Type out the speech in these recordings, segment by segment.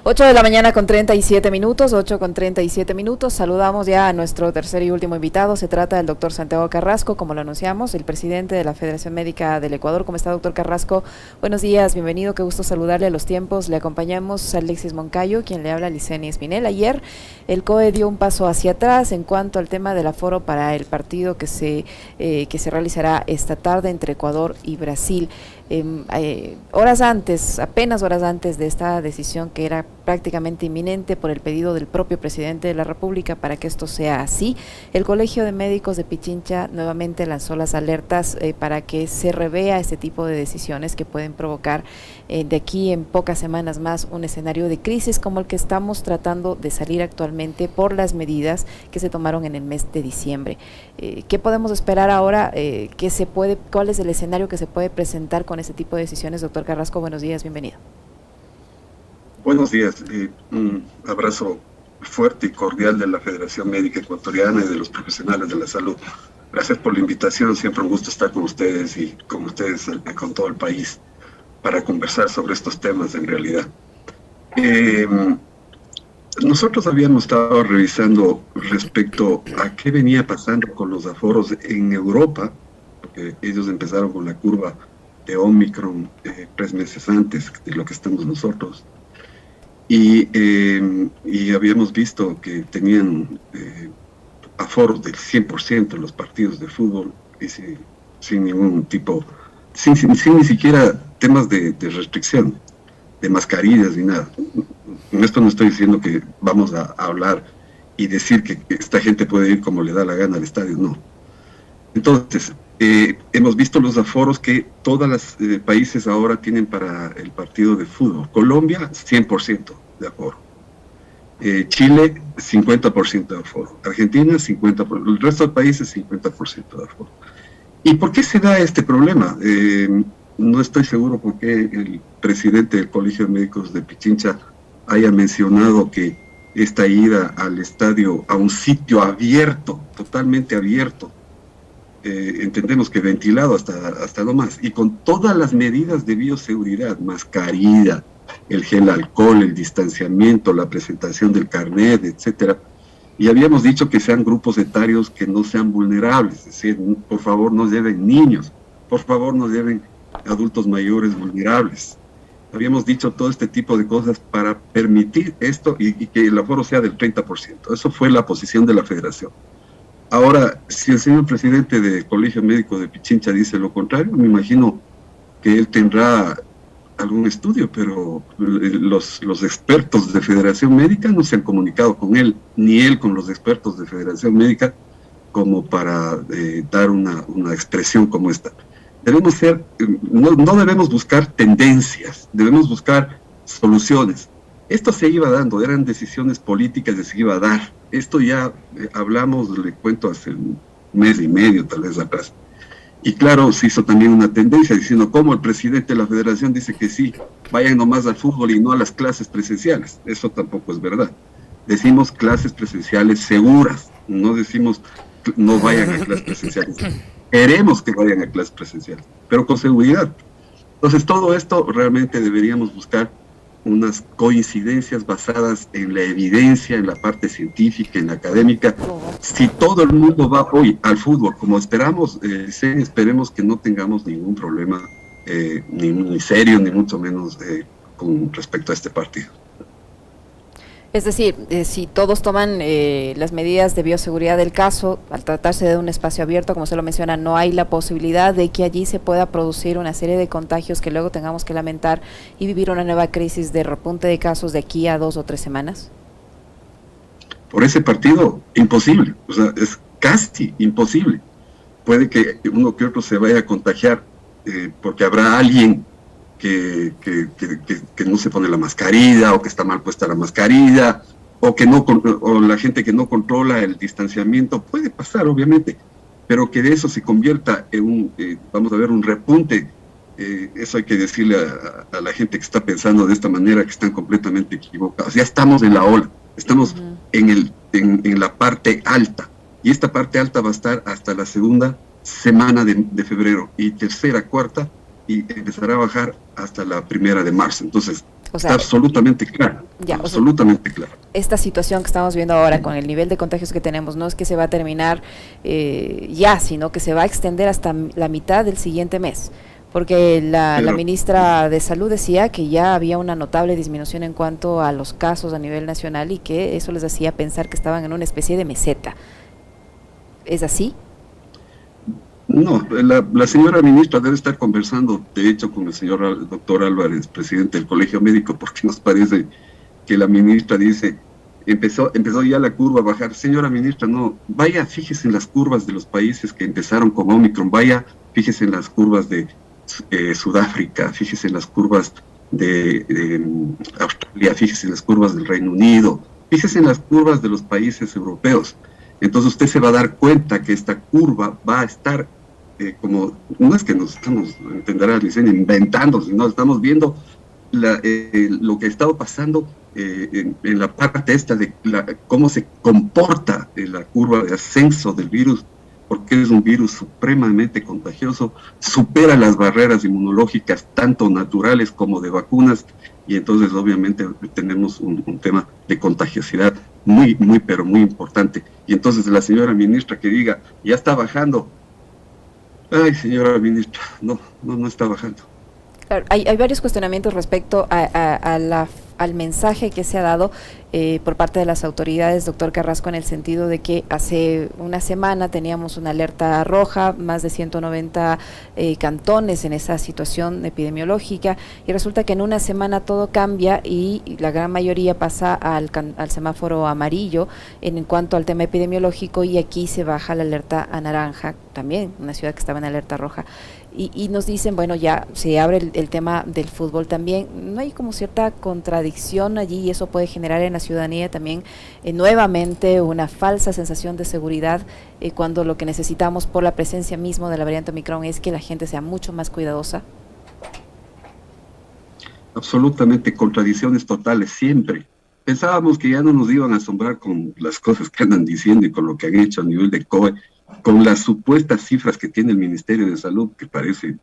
8 de la mañana con 37 minutos, 8 con 37 minutos. Saludamos ya a nuestro tercer y último invitado. Se trata del doctor Santiago Carrasco, como lo anunciamos, el presidente de la Federación Médica del Ecuador. ¿Cómo está, doctor Carrasco? Buenos días, bienvenido, qué gusto saludarle a los tiempos. Le acompañamos a Alexis Moncayo, quien le habla a Licenia Espinel. Ayer el COE dio un paso hacia atrás en cuanto al tema del aforo para el partido que se realizará esta tarde entre Ecuador y Brasil. Apenas horas antes de esta decisión, que era prácticamente inminente por el pedido del propio presidente de la República para que esto sea así, el Colegio de Médicos de Pichincha nuevamente lanzó las alertas para que se revea este tipo de decisiones que pueden provocar de aquí en pocas semanas más un escenario de crisis como el que estamos tratando de salir actualmente por las medidas que se tomaron en el mes de diciembre. ¿Qué podemos esperar ahora? ¿Cuál es el escenario que se puede presentar con este tipo de decisiones? Doctor Carrasco, buenos días, bienvenido. Buenos días, un abrazo fuerte y cordial de la Federación Médica Ecuatoriana y de los profesionales de la salud. Gracias por la invitación, siempre un gusto estar con ustedes y con todo el país para conversar sobre estos temas en realidad. Nosotros habíamos estado revisando respecto a qué venía pasando con los aforos en Europa, porque ellos empezaron con la curva de Omicron 3 meses antes de lo que estamos nosotros. Y habíamos visto que tenían aforos del 100% en los partidos de fútbol y sin ningún tipo, sin ni siquiera temas de restricción, de mascarillas ni nada. Con esto no estoy diciendo que vamos a hablar y decir que esta gente puede ir como le da la gana al estadio, no. Entonces, hemos visto los aforos que todos los países ahora tienen para el partido de fútbol. Colombia, 100% de aforo. Chile, 50% de aforo. Argentina, 50%. El resto de países, 50% de aforo. ¿Y por qué se da este problema? No estoy seguro por qué el presidente del Colegio de Médicos de Pichincha haya mencionado que esta ida al estadio, a un sitio abierto, totalmente abierto, entendemos que ventilado hasta lo más, y con todas las medidas de bioseguridad, mascarilla, el gel alcohol, el distanciamiento, la presentación del carnet, etcétera. Y habíamos dicho que sean grupos etarios que no sean vulnerables, es decir, por favor no lleven niños, por favor no lleven adultos mayores vulnerables. Habíamos dicho todo este tipo de cosas para permitir esto y que el aforo sea del 30%. Eso fue la posición de la federación. Ahora, si el señor presidente del Colegio Médico de Pichincha dice lo contrario, me imagino que él tendrá algún estudio, pero los expertos de Federación Médica no se han comunicado con él, ni él con los expertos de Federación Médica, como para dar una expresión como esta. No debemos buscar tendencias, debemos buscar soluciones. Esto se iba dando, eran decisiones políticas que se iba a dar. Esto ya hablamos, le cuento, hace un mes y medio tal vez atrás. Y claro, se hizo también una tendencia diciendo cómo el presidente de la federación dice que sí, vayan nomás al fútbol y no a las clases presenciales. Eso tampoco es verdad. Decimos clases presenciales seguras, no decimos no vayan a clases presenciales. Queremos que vayan a clases presenciales, pero con seguridad. Entonces todo esto realmente deberíamos buscar unas coincidencias basadas en la evidencia, en la parte científica, en la académica. Si todo el mundo va hoy al fútbol, como esperamos, esperemos que no tengamos ningún problema, ni serio, ni mucho menos con respecto a este partido. Es decir, si todos toman las medidas de bioseguridad del caso, al tratarse de un espacio abierto, como se lo menciona, no hay la posibilidad de que allí se pueda producir una serie de contagios que luego tengamos que lamentar y vivir una nueva crisis de repunte de casos de aquí a 2 o 3 semanas. Por ese partido, imposible, o sea, es casi imposible. Puede que uno que otro se vaya a contagiar porque habrá alguien que no se pone la mascarilla, o que está mal puesta la mascarilla, o la gente que no controla el distanciamiento. Puede pasar, obviamente, pero que de eso se convierta en vamos a ver, un repunte, eso hay que decirle a la gente que está pensando de esta manera, que están completamente equivocados. Ya estamos en la ola, estamos en la parte alta, y esta parte alta va a estar hasta la segunda semana de febrero, y tercera, cuarta, y empezará a bajar hasta la 1 de marzo. Entonces, O sea, está absolutamente claro, ya, absolutamente claro. Esta situación que estamos viendo ahora con el nivel de contagios que tenemos no es que se va a terminar ya, sino que se va a extender hasta la mitad del siguiente mes. Porque la ministra de Salud decía que ya había una notable disminución en cuanto a los casos a nivel nacional y que eso les hacía pensar que estaban en una especie de meseta. ¿Es así? No, la señora ministra debe estar conversando, de hecho, con el señor doctor Álvarez, presidente del Colegio Médico, porque nos parece que la ministra dice, empezó ya la curva a bajar. Señora ministra, no, vaya, fíjese en las curvas de los países que empezaron con Omicron, vaya, fíjese en las curvas de Sudáfrica, fíjese en las curvas de Australia, fíjese en las curvas del Reino Unido, fíjese en las curvas de los países europeos. Entonces usted se va a dar cuenta que esta curva va a estar como, no es que nos estamos, entenderá, dicen, inventando, sino estamos viendo lo que ha estado pasando en la parte esta de cómo se comporta la curva de ascenso del virus, porque es un virus supremamente contagioso, supera las barreras inmunológicas, tanto naturales como de vacunas, y entonces obviamente tenemos un tema de contagiosidad pero muy importante. Y entonces la señora ministra que diga, ya está bajando. Ay, señora ministra, no está bajando. Claro, hay varios cuestionamientos respecto al mensaje que se ha dado por parte de las autoridades, doctor Carrasco, en el sentido de que hace una semana teníamos una alerta roja, más de 190 cantones en esa situación epidemiológica, y resulta que en una semana todo cambia y la gran mayoría pasa al semáforo amarillo en cuanto al tema epidemiológico, y aquí se baja la alerta a naranja, también una ciudad que estaba en alerta roja. Y nos dicen, bueno, ya se abre el tema del fútbol también. ¿No hay como cierta contradicción allí y eso puede generar en la ciudadanía también nuevamente una falsa sensación de seguridad cuando lo que necesitamos por la presencia mismo de la variante Omicron es que la gente sea mucho más cuidadosa? Absolutamente, contradicciones totales, siempre. Pensábamos que ya no nos iban a asombrar con las cosas que andan diciendo y con lo que han hecho a nivel de COE, con las supuestas cifras que tiene el Ministerio de Salud, que parece,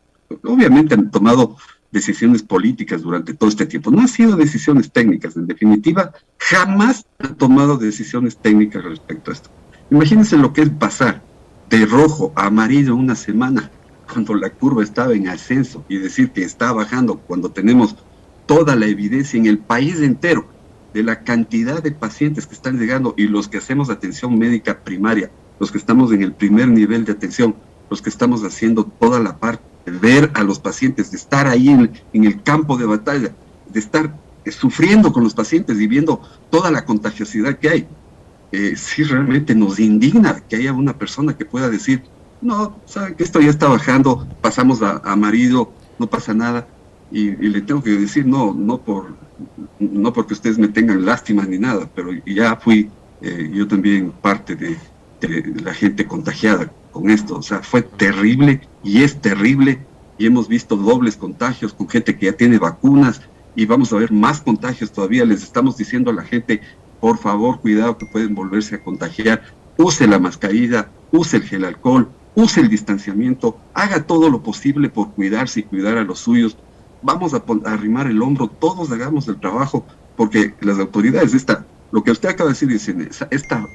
obviamente han tomado decisiones políticas durante todo este tiempo. No han sido decisiones técnicas, en definitiva, jamás han tomado decisiones técnicas respecto a esto. Imagínense lo que es pasar de rojo a amarillo una semana, cuando la curva estaba en ascenso, y decir que está bajando cuando tenemos toda la evidencia en el país entero de la cantidad de pacientes que están llegando y los que hacemos atención médica primaria, los que estamos en el primer nivel de atención, los que estamos haciendo toda la parte de ver a los pacientes, de estar ahí en el campo de batalla, de estar sufriendo con los pacientes y viendo toda la contagiosidad que hay. Sí, realmente nos indigna que haya una persona que pueda decir, no, saben que esto ya está bajando, pasamos a amarillo, no pasa nada, y le tengo que decir, no porque ustedes me tengan lástima ni nada, pero ya fui yo también parte de la gente contagiada con esto. O sea, fue terrible y es terrible, y hemos visto dobles contagios con gente que ya tiene vacunas, y vamos a ver más contagios todavía. Les estamos diciendo a la gente, por favor, cuidado que pueden volverse a contagiar, use la mascarilla, use el gel alcohol, use el distanciamiento, haga todo lo posible por cuidarse y cuidar a los suyos. Vamos a arrimar el hombro, todos hagamos el trabajo, porque las autoridades, lo que usted acaba de decir,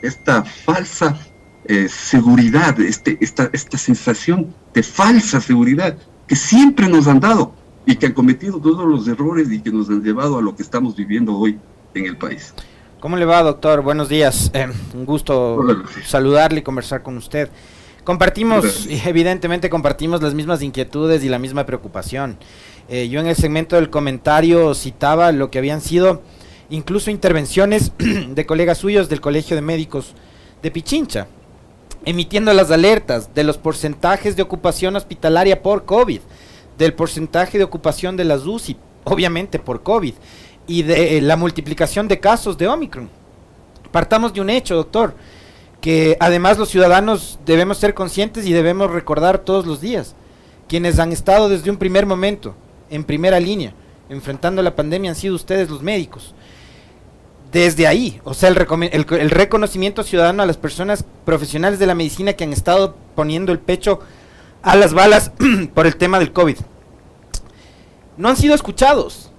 esta falsa seguridad, esta sensación de falsa seguridad que siempre nos han dado y que han cometido todos los errores y que nos han llevado a lo que estamos viviendo hoy en el país. ¿Cómo le va, doctor? Buenos días. Un gusto saludarle y conversar con usted. Evidentemente compartimos las mismas inquietudes y la misma preocupación. Yo en el segmento del comentario citaba lo que habían sido incluso intervenciones de colegas suyos del Colegio de Médicos de Pichincha, emitiendo las alertas de los porcentajes de ocupación hospitalaria por COVID, del porcentaje de ocupación de las UCI, obviamente por COVID, y de la multiplicación de casos de Omicron. Partamos de un hecho, doctor, que además los ciudadanos debemos ser conscientes y debemos recordar todos los días. Quienes han estado desde un primer momento, en primera línea, enfrentando la pandemia, han sido ustedes, los médicos. Desde ahí, o sea, el reconocimiento ciudadano a las personas profesionales de la medicina que han estado poniendo el pecho a las balas por el tema del COVID. No han sido escuchados.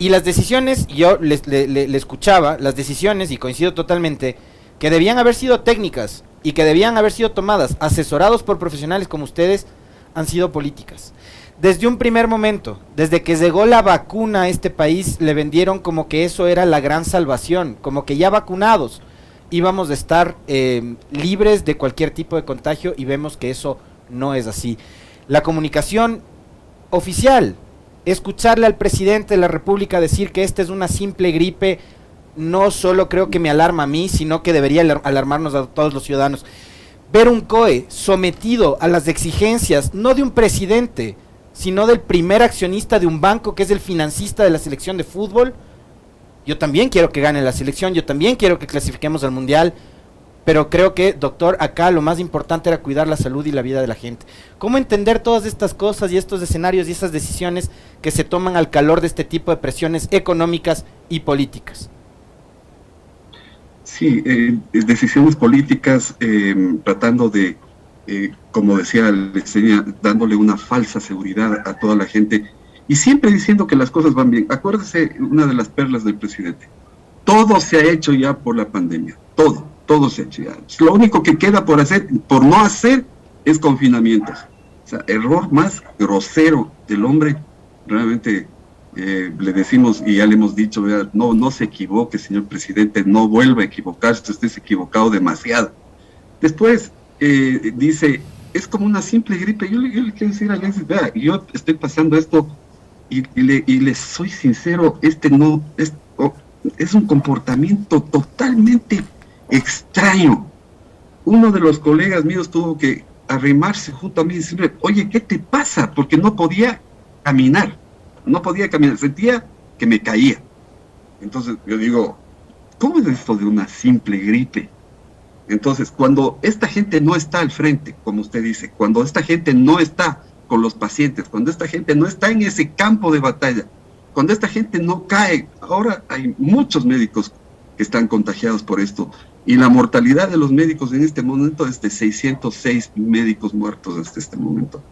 Y las decisiones, yo le escuchaba, las decisiones, y coincido totalmente, que debían haber sido técnicas y que debían haber sido tomadas, asesorados por profesionales como ustedes, han sido políticas. Desde un primer momento, desde que llegó la vacuna a este país, le vendieron como que eso era la gran salvación, como que ya vacunados íbamos a estar libres de cualquier tipo de contagio, y vemos que eso no es así. La comunicación oficial, escucharle al presidente de la República decir que esta es una simple gripe, no solo creo que me alarma a mí, sino que debería alarmarnos a todos los ciudadanos. Ver un COE sometido a las exigencias, no de un presidente, sino del primer accionista de un banco, que es el financista de la selección de fútbol. Yo también quiero que gane la selección, yo también quiero que clasifiquemos al mundial, pero creo que, doctor, acá lo más importante era cuidar la salud y la vida de la gente. ¿Cómo entender todas estas cosas y estos escenarios y esas decisiones que se toman al calor de este tipo de presiones económicas y políticas? Sí, decisiones políticas tratando de, como decía, dándole una falsa seguridad a toda la gente y siempre diciendo que las cosas van bien. Acuérdese una de las perlas del presidente: todo se ha hecho ya por la pandemia, todo se ha hecho ya. Lo único que queda por no hacer, es confinamientos. O sea, error más grosero del hombre. Realmente le decimos, y ya le hemos dicho, no se equivoque, señor presidente, no vuelva a equivocarse, usted se ha equivocado demasiado. Después dice, es como una simple gripe. Yo le quiero decir a Alexis, vea, yo estoy pasando esto y le soy sincero, es un comportamiento totalmente extraño. Uno de los colegas míos tuvo que arrimarse junto a mí y decirle, oye, ¿qué te pasa? Porque no podía caminar, sentía que me caía. Entonces yo digo, ¿cómo es esto de una simple gripe? Entonces, cuando esta gente no está al frente, como usted dice, cuando esta gente no está con los pacientes, cuando esta gente no está en ese campo de batalla, cuando esta gente no cae, ahora hay muchos médicos que están contagiados por esto, y la mortalidad de los médicos en este momento es de 606 médicos muertos hasta este momento.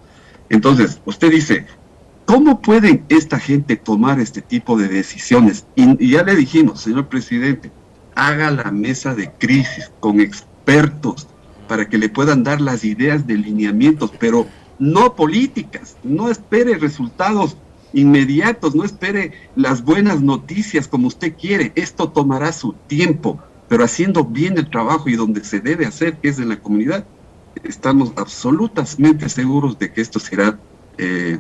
Entonces, usted dice, ¿cómo pueden esta gente tomar este tipo de decisiones? Y ya le dijimos, señor presidente, haga la mesa de crisis con expertos para que le puedan dar las ideas de lineamientos, pero no políticas. No espere resultados inmediatos, no espere las buenas noticias como usted quiere. Esto tomará su tiempo, pero haciendo bien el trabajo y donde se debe hacer, que es en la comunidad, estamos absolutamente seguros de que esto se irá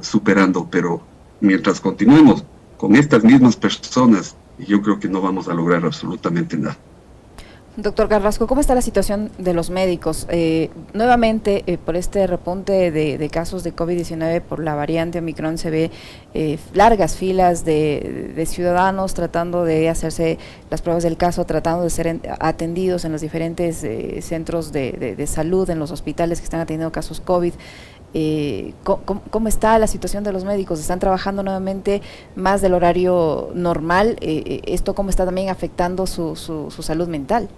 superando. Pero mientras continuemos con estas mismas personas, yo creo que no vamos a lograr absolutamente nada. Doctor Carrasco, ¿cómo está la situación de los médicos? Nuevamente, por este repunte de casos de COVID-19 por la variante Omicron, se ve largas filas de ciudadanos tratando de hacerse las pruebas del caso, tratando de ser atendidos en los diferentes centros de salud, en los hospitales que están atendiendo casos COVID. ¿Cómo está la situación de los médicos? ¿Están trabajando nuevamente más del horario normal? ¿Esto cómo está también afectando su salud mental?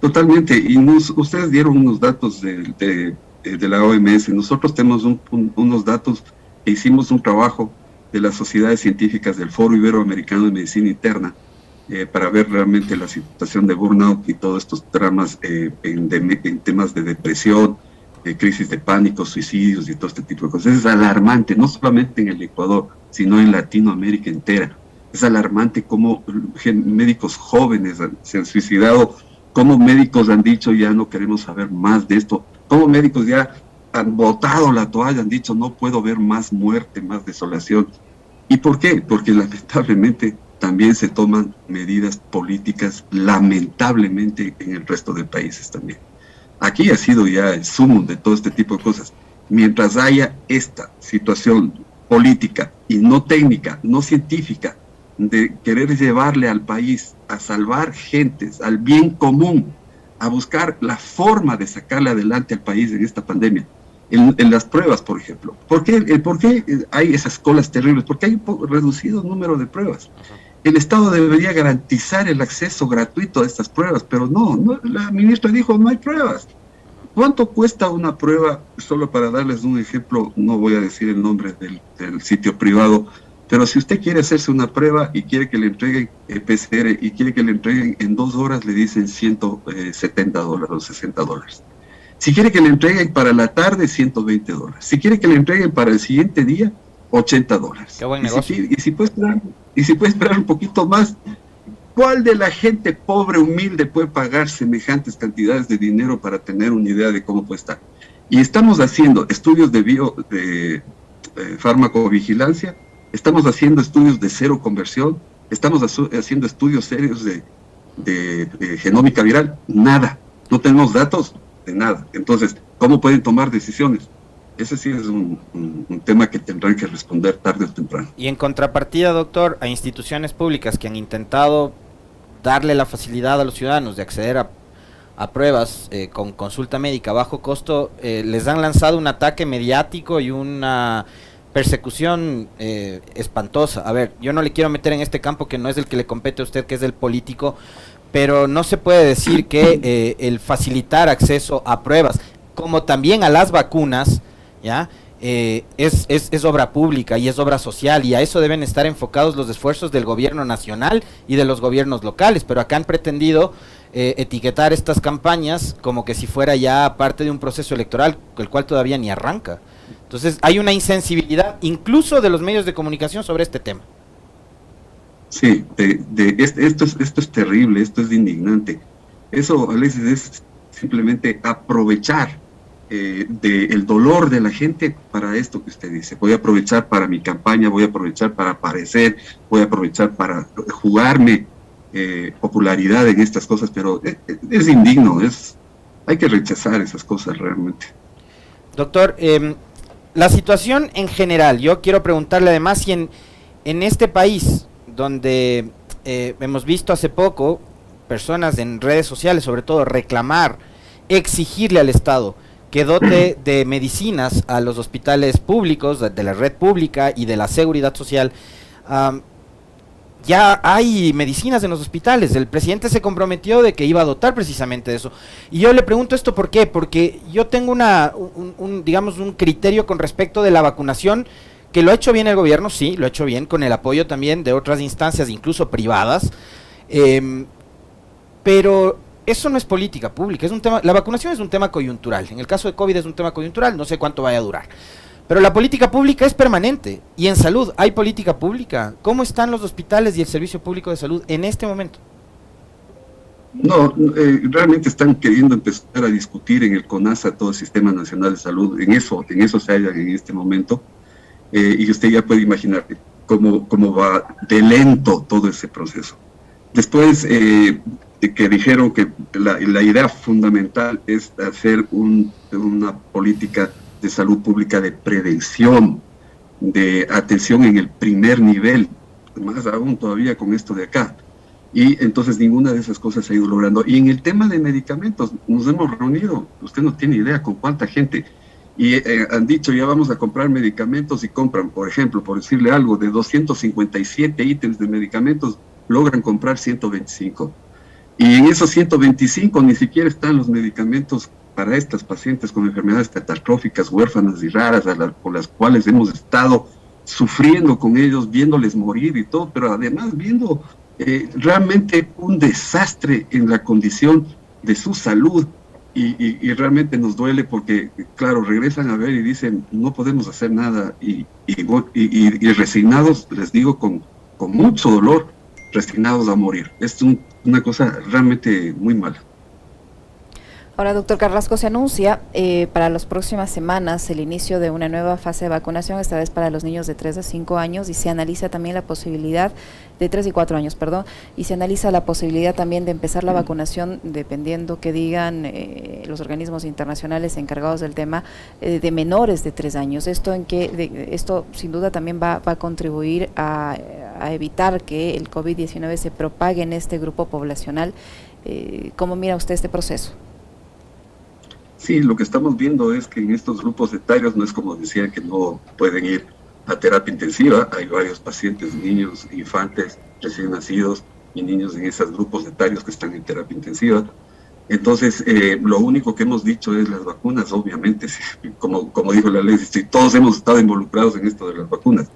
Totalmente, y ustedes dieron unos datos de la OMS. Nosotros tenemos unos datos que hicimos un trabajo de las sociedades científicas del Foro Iberoamericano de Medicina Interna para ver realmente la situación de burnout y todos estos dramas en temas de depresión, crisis de pánico, suicidios y todo este tipo de cosas. Es alarmante, no solamente en el Ecuador, sino en Latinoamérica entera. Es alarmante cómo médicos jóvenes se han suicidado, cómo médicos han dicho ya no queremos saber más de esto, cómo médicos ya han botado la toalla, han dicho no puedo ver más muerte, más desolación. ¿Y por qué? Porque lamentablemente también se toman medidas políticas, lamentablemente en el resto de países también. Aquí ha sido ya el sumum de todo este tipo de cosas. Mientras haya esta situación política y no técnica, no científica, de querer llevarle al país a salvar gentes, al bien común, a buscar la forma de sacarle adelante al país en esta pandemia, en las pruebas, por ejemplo. ¿Por qué hay esas colas terribles? Porque hay un reducido número de pruebas. El Estado debería garantizar el acceso gratuito a estas pruebas, pero no, la ministra dijo no hay pruebas. ¿Cuánto cuesta una prueba? Solo para darles un ejemplo, no voy a decir el nombre del sitio privado, Pero si usted quiere hacerse una prueba y quiere que le entreguen PCR y quiere que le entreguen en 2 horas, le dicen $170 o $60. Si quiere que le entreguen para la tarde, $120. Si quiere que le entreguen para el siguiente día, $80. Qué buen negocio. Y si puede esperar un poquito más, ¿cuál de la gente pobre, humilde puede pagar semejantes cantidades de dinero para tener una idea de cómo puede estar? Y estamos haciendo estudios de farmacovigilancia, estamos haciendo estudios de cero conversión, estamos haciendo estudios serios de genómica viral, nada, no tenemos datos de nada. Entonces, ¿cómo pueden tomar decisiones? Ese sí es un tema que tendrán que responder tarde o temprano. Y en contrapartida, doctor, a instituciones públicas que han intentado darle la facilidad a los ciudadanos de acceder a pruebas con consulta médica a bajo costo, les han lanzado un ataque mediático y una persecución espantosa. A ver, yo no le quiero meter en este campo que no es el que le compete a usted, que es el político, pero no se puede decir que el facilitar acceso a pruebas, como también a las vacunas, ¿ya? Es obra pública y es obra social, y a eso deben estar enfocados los esfuerzos del gobierno nacional y de los gobiernos locales, pero acá han pretendido etiquetar estas campañas como que si fuera ya parte de un proceso electoral, el cual todavía ni arranca. Entonces hay una insensibilidad incluso de los medios de comunicación sobre este tema. Sí, esto es terrible, esto es indignante. Eso, Alexis, es simplemente aprovechar del dolor de la gente para esto que usted dice. Voy a aprovechar para mi campaña, voy a aprovechar para aparecer, voy a aprovechar para jugarme popularidad en estas cosas, pero es indigno, hay que rechazar esas cosas realmente. Doctor, la situación en general, yo quiero preguntarle además si en este país, donde hemos visto hace poco personas en redes sociales, sobre todo, reclamar, exigirle al Estado que dote de medicinas a los hospitales públicos, de la red pública y de la seguridad social. Ya hay medicinas en los hospitales, el presidente se comprometió de que iba a dotar precisamente de eso. Y yo le pregunto esto, ¿por qué? Porque yo tengo digamos, un criterio con respecto de la vacunación, que lo ha hecho bien el gobierno, sí, lo ha hecho bien, con el apoyo también de otras instancias, incluso privadas, pero eso no es política pública, es un tema, la vacunación es un tema coyuntural, en el caso de COVID es un tema coyuntural, no sé cuánto vaya a durar, pero la política pública es permanente, y en salud hay política pública. ¿Cómo están los hospitales y el servicio público de salud en este momento? No, realmente están queriendo empezar a discutir en el CONASA todo el Sistema Nacional de Salud, en eso se hallan en este momento. Y usted ya puede imaginar cómo va de lento todo ese proceso. Después de que dijeron que la idea fundamental es hacer una política de salud pública de prevención, de atención en el primer nivel, más aún todavía con esto de acá. Y entonces ninguna de esas cosas se ha ido logrando. Y en el tema de medicamentos, nos hemos reunido, usted no tiene idea con cuánta gente. Y han dicho, ya vamos a comprar medicamentos, y compran, por ejemplo, por decirle algo, de 257 ítems de medicamentos, logran comprar 125. Y en esos 125 ni siquiera están los medicamentos para estas pacientes con enfermedades catastróficas, huérfanas y raras, por las cuales hemos estado sufriendo con ellos, viéndoles morir y todo, pero además viendo realmente un desastre en la condición de su salud. Y realmente nos duele porque, claro, regresan a ver y dicen, no podemos hacer nada, y resignados, les digo, con mucho dolor, resignados a morir. Es una cosa realmente muy mala. Ahora, doctor Carrasco, se anuncia para las próximas semanas el inicio de una nueva fase de vacunación, esta vez para los niños de 3 a 5 años, y se analiza también la posibilidad, de 3 y 4 años, perdón, y se analiza la posibilidad también de empezar la vacunación, dependiendo que digan los organismos internacionales encargados del tema, de menores de 3 años. Esto sin duda también va a contribuir a evitar que el COVID-19 se propague en este grupo poblacional. ¿Cómo mira usted este proceso? Sí, lo que estamos viendo es que en estos grupos etarios no es como decían que no pueden ir a terapia intensiva. Hay varios pacientes, niños, infantes, recién nacidos y niños en esos grupos etarios que están en terapia intensiva. Entonces, lo único que hemos dicho es las vacunas, obviamente, como dijo la ley, todos hemos estado involucrados en esto de las vacunas.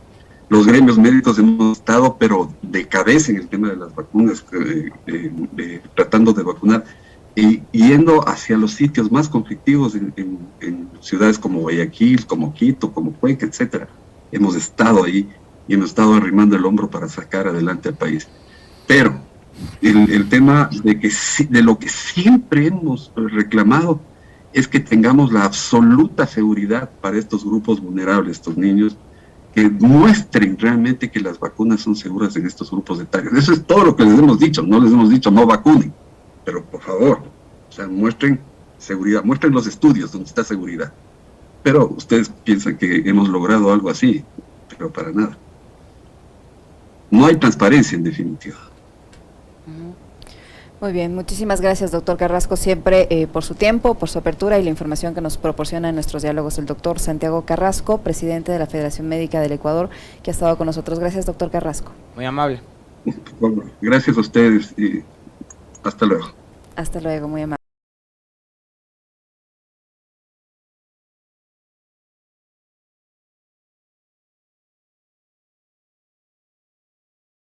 Los gremios médicos hemos estado, pero de cabeza en el tema de las vacunas, tratando de vacunar y yendo hacia los sitios más conflictivos en ciudades como Guayaquil, como Quito, como Cuenca, etcétera. Hemos estado ahí y hemos estado arrimando el hombro para sacar adelante al país. Pero el tema de lo que siempre hemos reclamado es que tengamos la absoluta seguridad para estos grupos vulnerables, estos niños, que muestren realmente que las vacunas son seguras en estos grupos etarios. Eso es todo lo que les hemos dicho. No les hemos dicho no vacunen, pero por favor, o sea, muestren seguridad, muestren los estudios donde está seguridad. Pero ustedes piensan que hemos logrado algo así, pero para nada. No hay transparencia, en definitiva. Muy bien, muchísimas gracias, doctor Carrasco, siempre por su tiempo, por su apertura y la información que nos proporciona en nuestros diálogos el doctor Santiago Carrasco, presidente de la Federación Médica del Ecuador, que ha estado con nosotros. Gracias, doctor Carrasco. Muy amable. Bueno, gracias a ustedes y hasta luego. Hasta luego, muy amable.